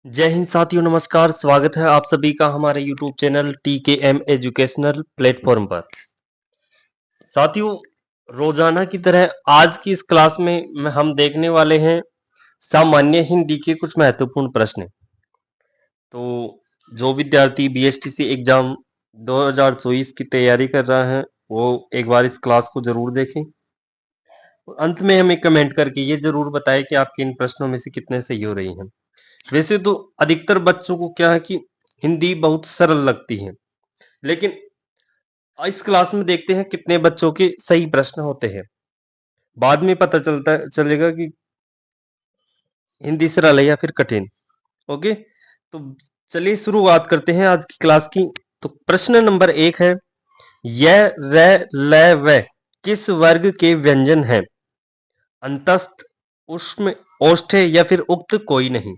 जय हिंद साथियों, नमस्कार। स्वागत है आप सभी का हमारे YouTube channel TKM educational platform पर। साथियों, रोजाना की तरह आज की इस क्लास में हम देखने वाले हैं सामान्य हिंदी के कुछ महत्वपूर्ण प्रश्न। तो जो विद्यार्थी BSTC एग्जाम 2024 की तैयारी कर रहा है वो एक बार इस क्लास को जरूर देखें और अंत में हमें कमेंट करके ये जरूर बताएं कि आपके इन प्रश्नों में से कितने सही हो रही हैं। वैसे तो अधिकतर बच्चों को क्या है कि हिंदी बहुत सरल लगती है, लेकिन इस क्लास में देखते हैं कितने बच्चों के सही प्रश्न होते हैं। बाद में पता चलेगा कि हिंदी सरल है या फिर कठिन। ओके, तो चलिए शुरुआत करते हैं आज की क्लास की। तो प्रश्न नंबर 1 है, यह र ल व किस वर्ग के व्यंजन हैं? अंतस्थ, उष्म, ओष्ठ्य या फिर उक्त कोई नहीं।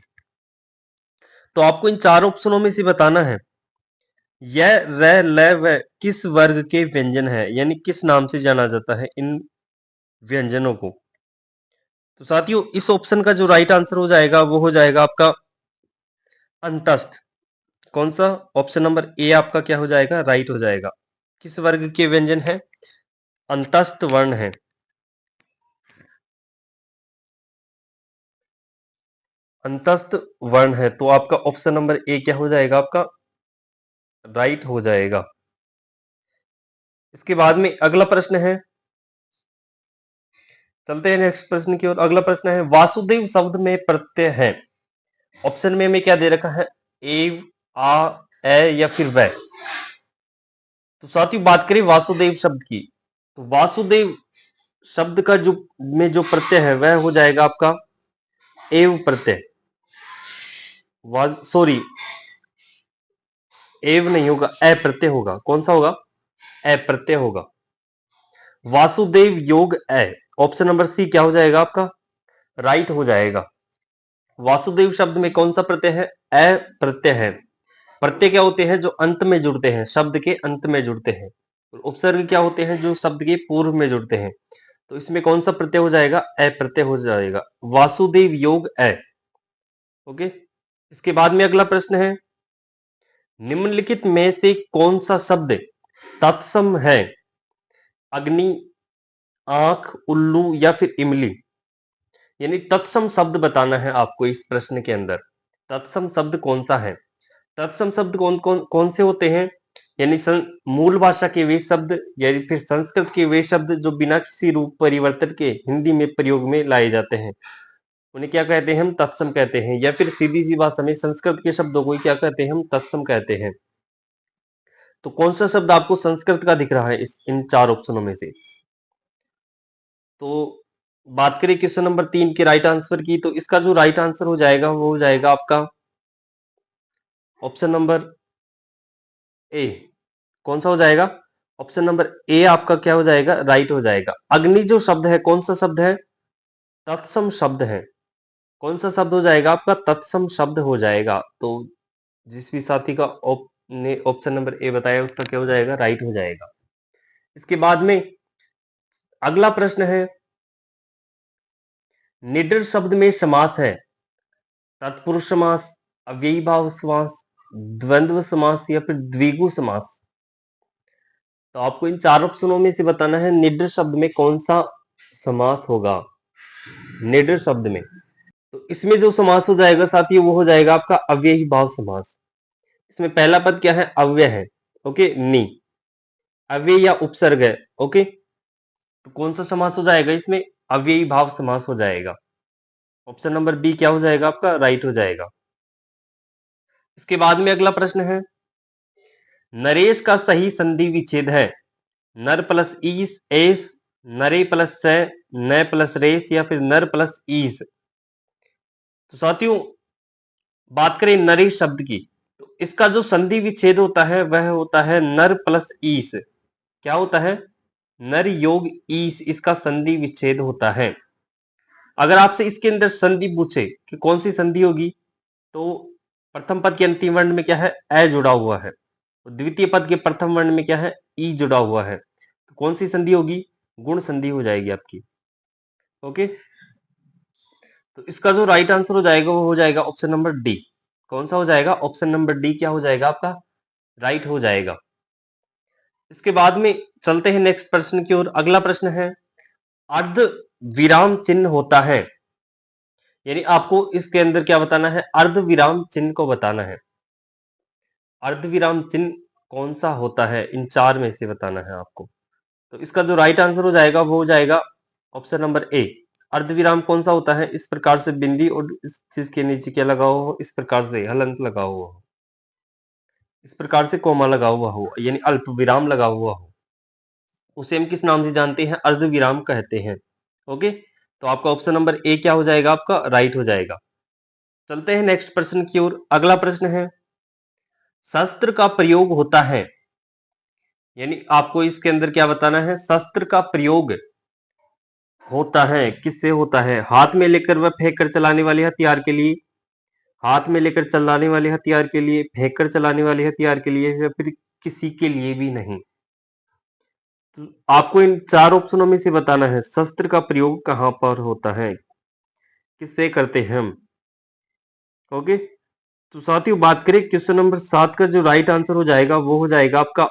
तो आपको इन चार ऑप्शनों में से बताना है यह र ल व किस वर्ग के व्यंजन है, यानी किस नाम से जाना जाता है इन व्यंजनों को। तो साथियों, इस ऑप्शन का जो राइट आंसर हो जाएगा वो हो जाएगा आपका अंतस्थ। कौन सा? ऑप्शन नंबर ए आपका क्या हो जाएगा? राइट हो जाएगा। किस वर्ग के व्यंजन है? अंतस्थ वर्ण है। अंतस्थ वर्ण है, तो आपका ऑप्शन नंबर ए क्या हो जाएगा? आपका राइट हो जाएगा। इसके बाद में अगला प्रश्न है, चलते हैं नेक्स्ट प्रश्न की ओर। अगला प्रश्न है, वासुदेव शब्द में प्रत्यय है? ऑप्शन में हमें क्या दे रखा है? एव, आ, ए या फिर वह। तो साथियों, बात करें वासुदेव शब्द की, तो वासुदेव शब्द का जो प्रत्यय है वह हो जाएगा आपका एव प्रत्यय। सॉरी, एव नहीं होगा, ए प्रत्यय होगा। कौन सा होगा? ए प्रत्यय होगा। वासुदेव योग ए, ऑप्शन नंबर सी क्या हो जाएगा आपका? राइट हो जाएगा। वासुदेव शब्द में कौन सा प्रत्यय है? ए प्रत्यय है। प्रत्यय क्या होते हैं? जो अंत में जुड़ते हैं, शब्द के अंत में जुड़ते हैं। उपसर्ग क्या होते हैं? जो शब्द के पूर्व में जुड़ते हैं। तो इसमें कौन सा प्रत्यय हो जाएगा? ए प्रत्यय हो जाएगा। वासुदेव योग ए। ओके, इसके बाद में अगला प्रश्न है, निम्नलिखित में से कौन सा शब्द तत्सम है? अग्नि, आंख, उल्लू या फिर इमली। यानी तत्सम शब्द बताना है आपको इस प्रश्न के अंदर। तत्सम शब्द कौन सा है? तत्सम शब्द कौन कौन कौन से होते हैं? यानी मूल भाषा के वे शब्द या फिर संस्कृत के वे शब्द जो बिना किसी रूप परिवर्तन के हिंदी में प्रयोग में लाए जाते हैं, उन्हें क्या कहते हैं? हम तत्सम कहते हैं। या फिर सीधी सी भाषा में संस्कृत के शब्दों को क्या कहते हैं? हम तत्सम कहते हैं। तो कौन सा शब्द आपको संस्कृत का दिख रहा है इन चार ऑप्शनों में से? तो बात करें क्वेश्चन नंबर 3 के राइट आंसर की, तो इसका जो राइट आंसर हो जाएगा वो हो जाएगा आपका ऑप्शन नंबर ए। कौन सा हो जाएगा? ऑप्शन नंबर ए आपका क्या हो जाएगा? राइट हो जाएगा। अग्नि जो शब्द है कौन सा शब्द है? तत्सम शब्द है। कौन सा शब्द हो जाएगा आपका? तत्सम शब्द हो जाएगा। तो जिस भी साथी का ने ऑप्शन नंबर ए बताया उसका क्या हो जाएगा? राइट हो जाएगा। इसके बाद में अगला प्रश्न है, निडर शब्द में समास है? तत्पुरुष समास, अव्ययी भाव समास, द्वंद्व समास या फिर द्विगु समास। तो आपको इन चार ऑप्शनों में से बताना है निडर शब्द में कौन सा समास होगा। निडर शब्द में, तो इसमें जो समास हो जाएगा साथियों वो हो जाएगा आपका अव्ययी भाव समास। इसमें पहला पद क्या है? अव्यय है। ओके, नी अव्यय या उपसर्ग है। ओके, तो कौन सा समास हो जाएगा इसमें? अव्ययी भाव समास हो जाएगा। ऑप्शन नंबर बी क्या हो जाएगा आपका? राइट हो जाएगा। इसके बाद में अगला प्रश्न है, नरेश का सही संधि विच्छेद है? नर प्लस ईस एस, नरे प्लस से, न प्लस रेस या फिर नर प्लस ईस। तो साथियों, बात करें नरेश शब्द की, तो इसका जो संधि विच्छेद होता है वह होता है नर प्लस ईस। क्या होता है? नर योग ईस, इसका संधि विच्छेद होता है। अगर आपसे इसके अंदर संधि पूछे कि कौन सी संधि होगी, तो प्रथम पद के अंतिम वर्ण में क्या है? ए जुड़ा हुआ है। द्वितीय पद के प्रथम वर्ण में क्या है? ई जुड़ा हुआ है। तो कौन सी संधि होगी? गुण संधि हो जाएगी आपकी। ओके, तो इसका जो राइट आंसर हो जाएगा वो हो जाएगा ऑप्शन नंबर डी। कौन सा हो जाएगा? ऑप्शन नंबर डी क्या हो जाएगा आपका? राइट हो जाएगा। इसके बाद में चलते हैं नेक्स्ट प्रश्न की ओर। अगला प्रश्न है, अर्ध विराम चिन्ह होता है, यानी आपको इसके अंदर क्या बताना है? अर्ध विराम चिन्ह को बताना है। अर्ध विराम चिन्ह कौन सा होता है? इन चार में से बताना है आपको। तो इसका जो राइट आंसर हो जाएगा वो हो जाएगा ऑप्शन नंबर ए। अर्धविराम कौन सा होता है? इस प्रकार से बिंदी और इस चीज के नीचे क्या लगा हुआ हो, इस प्रकार से हलंत लगा हुआ हो, इस प्रकार से कोमा लगा हुआ हो, यानी अल्प विराम लगा हुआ हो, उसे हम किस नाम से जानते हैं? अर्धविराम कहते हैं। ओके, तो आपका ऑप्शन नंबर ए क्या हो जाएगा? आपका राइट हो जाएगा। चलते हैं नेक्स्ट प्रश्न की ओर। अगला प्रश्न है, शस्त्र का प्रयोग होता है, यानी आपको इसके अंदर क्या बताना है? शस्त्र का प्रयोग होता है, किससे होता है? हाथ में लेकर व फेंक कर चलाने वाले हथियार के लिए, हाथ में लेकर चलाने वाले हथियार के लिए, फेंक कर चलाने वाले हथियार के लिए, या फिर किसी के लिए भी नहीं। तो आपको इन चार ऑप्शनों में से बताना है शस्त्र का प्रयोग कहां पर होता है, किससे करते हैं हम। ओके, तो साथियों बात करें क्वेश्चन नंबर 7 का जो राइट आंसर हो जाएगा वो हो जाएगा आपका